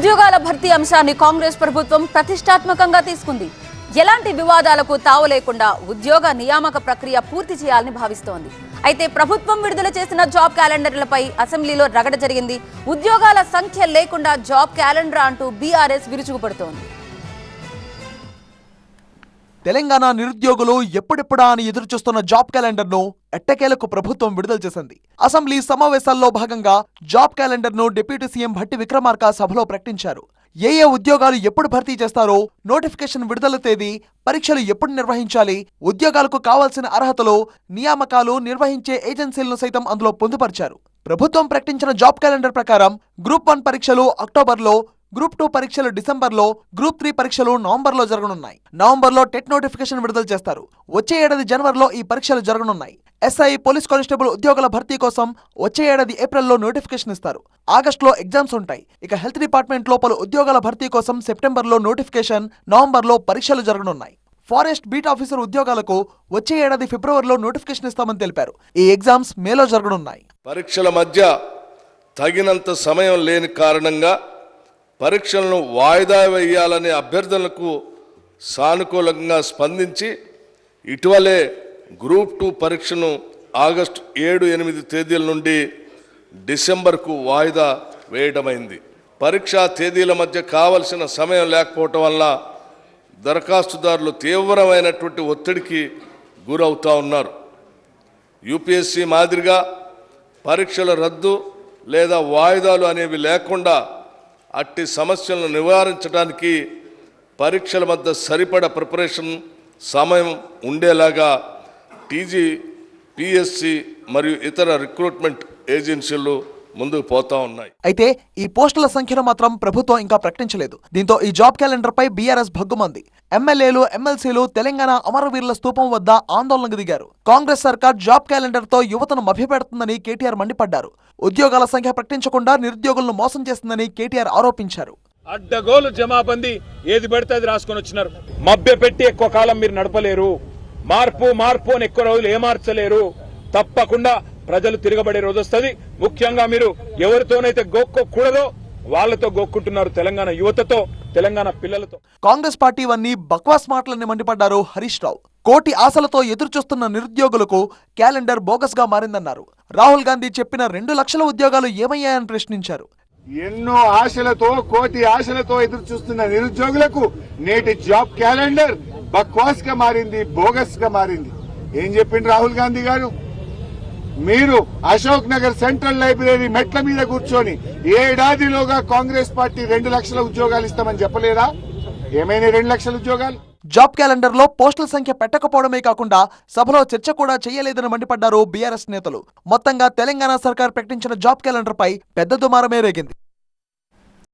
ఉద్యోగాల భర్తీ అంశాన్ని కాంగ్రెస్ ప్రభుత్వం ప్రతిష్టాత్మకంగా తీసుకుంది. ఎలాంటి వివాదాలకు తావు లేకుండా ఉద్యోగ నియామక ప్రక్రియ పూర్తి చేయాలని భావిస్తోంది. అయితే ప్రభుత్వం విడుదల చేసిన జాబ్ క్యాలెండర్లపై అసెంబ్లీలో రగడ జరిగింది. ఉద్యోగాల సంఖ్య లేకుండా జాబ్ క్యాలెండర్ అంటూ బీఆర్ఎస్ విరుచుకుపడుతోంది. తెలంగాణ నిరుద్యోగులు ఎప్పుడెప్పుడా అని ఎదురుచూస్తున్న జాబ్ క్యాలెండర్ ను ఎట్టకేలకు ప్రభుత్వం విడుదల చేసింది. అసెంబ్లీ సమావేశాల్లో భాగంగా జాబ్ క్యాలెండర్ ను డిప్యూటీ సీఎం భట్టి విక్రమార్క సభలో ప్రకటించారు. ఏ ఉద్యోగాలు ఎప్పుడు భర్తీ చేస్తారో, నోటిఫికేషన్ విడుదల తేదీ, పరీక్షలు ఎప్పుడు నిర్వహించాలి, ఉద్యోగాలకు కావాల్సిన అర్హతలు, నియామకాలు నిర్వహించే ఏజెన్సీలను సైతం అందులో పొందుపరిచారు. ప్రభుత్వం ప్రకటించిన జాబ్ క్యాలెండర్ ప్రకారం గ్రూప్ 1 పరీక్షలు అక్టోబర్లో, గ్రూప్ 2 పరీక్షలు డిసెంబర్లో, గ్రూప్ 3 పరీక్షలు నవంబర్లో జరగనున్నాయి. నవంబర్లో టెట్ నోటిఫికేషన్ విడుదల చేస్తారు. వచ్చే ఏడాది జనవరిలో ఈ పరీక్షలు జరగనున్నాయి. ఎస్ఐ, పోలీస్ కానిస్టేబుల్ ఉద్యోగాల భర్తీ కోసం వచ్చే ఏడాది ఏప్రిల్లో నోటిఫికేషన్ ఇస్తారు. ఆగస్టులో ఎగ్జామ్స్ ఉంటాయి. ఇక హెల్త్ డిపార్ట్మెంట్ లో పలు ఉద్యోగాల భర్తీ కోసం సెప్టెంబర్లో నోటిఫికేషన్, నవంబర్లో పరీక్షలు జరగనున్నాయి. ఫారెస్ట్ బీట్ ఆఫీసర్ ఉద్యోగాలకు వచ్చే ఏడాది ఫిబ్రవరిలో నోటిఫికేషన్ ఇస్తామని తెలిపారు. ఈ ఎగ్జామ్స్ మేలో జరగనున్నాయి. పరీక్షల మధ్య తగినంత సమయం లేని కారణంగా పరీక్షలను వాయిదా వేయాలనే అభ్యర్థనలకు సానుకూలంగా స్పందించి ఇటీవలే గ్రూప్ 2 పరీక్షను ఆగస్టు 7-8 తేదీల నుండి డిసెంబర్కు వాయిదా వేయడమైంది. పరీక్షా తేదీల మధ్య కావలసిన సమయం లేకపోవటం వల్ల దరఖాస్తుదారులు తీవ్రమైనటువంటి ఒత్తిడికి గురవుతూ ఉన్నారు. యూపీఎస్సీ మాదిరిగా పరీక్షల రద్దు లేదా వాయిదాలు అనేవి లేకుండా అట్టి సమస్యలను నివారించడానికి పరీక్షల మధ్య సరిపడ ప్రిపరేషన్ సమయం ఉండేలాగా టీజీ, పిఎస్సి మరియు ఇతర రిక్రూట్మెంట్ ఏజెన్సీలు ముందుకు పోతా ఉన్నాయి. అయితే ఈ పోస్టుల సంఖ్యను మాత్రం ప్రభుత్వం ఇంకా ప్రకటించలేదు. దీంతో ఈ జాబ్ క్యాలెండర్ పై బీఆర్ఎస్ భగ్గుమంది. ఎమ్మెల్యేలు, ఎమ్మెల్సీలు తెలంగాణ అమరవీరుల స్తూపం వద్ద ఆందోళనకు దిగారు. కాంగ్రెస్ సర్కార్ జాబ్ క్యాలెండర్ తో యువతను మభ్యపెడుతుందని కేటీఆర్ మండిపడ్డారు. ఉద్యోగాల సంఖ్య ప్రకటించకుండా నిరుద్యోగులను మోసం చేస్తుందని కేటీఆర్ ఆరోపించారు. అడ్డగోలు జమాబందీ ఏది పడితే అది రాసుకొని వచ్చినారు. మభ్య పెట్టి ఎక్కువ కాలం మీరు నడపలేరు. మార్పు అని ఎక్కువ రోజులు ఏమార్చలేరు. తప్పకుండా ప్రజలు తిరగబడే రోజు వస్తుంది. ముఖ్యంగా మీరు ఎవరితోనైతే గోక్కోకూడదో వాళ్లతో గోక్కుంటున్నారు. తెలంగాణ యువతతో, తెలంగాణ పిల్లలతో. కాంగ్రెస్ పార్టీ వన్నీ బక్వాస్ మాటలని మండిపడ్డారు హరీష్ రావు. కోటి ఆశలతో ఎదురుచూస్తున్న నిరుద్యోగులకు క్యాలెండర్ బోగస్ గా మారిందన్నారు. రాహుల్ గాంధీ చెప్పిన 2 లక్షల ఉద్యోగాలు ఏమయ్యాయని ప్రశ్నించారు. ఎన్నో ఆశలతో, కోటి ఆశలతో ఎదురు చూస్తున్న నిరుద్యోగులకు నేటి జాబ్ క్యాలెండర్ బక్వాస్ గా మారింది, బోగస్ గా మారింది. ఏం చెప్పింది రాహుల్ గాంధీ గారు? మీరు అశోక్ నగర్ సెంట్రల్ లైబ్రరీ మెట్ల మీద కూర్చొని ఏడాదిలోగా కాంగ్రెస్ పార్టీ 2 లక్షల ఉద్యోగాలు ఇస్తామని చెప్పలేదా? ఏమైనా 2 లక్షల ఉద్యోగాలు? జాబ్ క్యాలెండర్ లో పోస్టుల సంఖ్య పెట్టకపోవడమే కాకుండా సభలో చర్చ కూడా చేయలేదని మండిపడ్డారు బీఆర్ఎస్ నేతలు. మొత్తంగా తెలంగాణ సర్కార్ ప్రకటించిన జాబ్ క్యాలెండర్ పై పెద్ద దుమారమే రేగింది.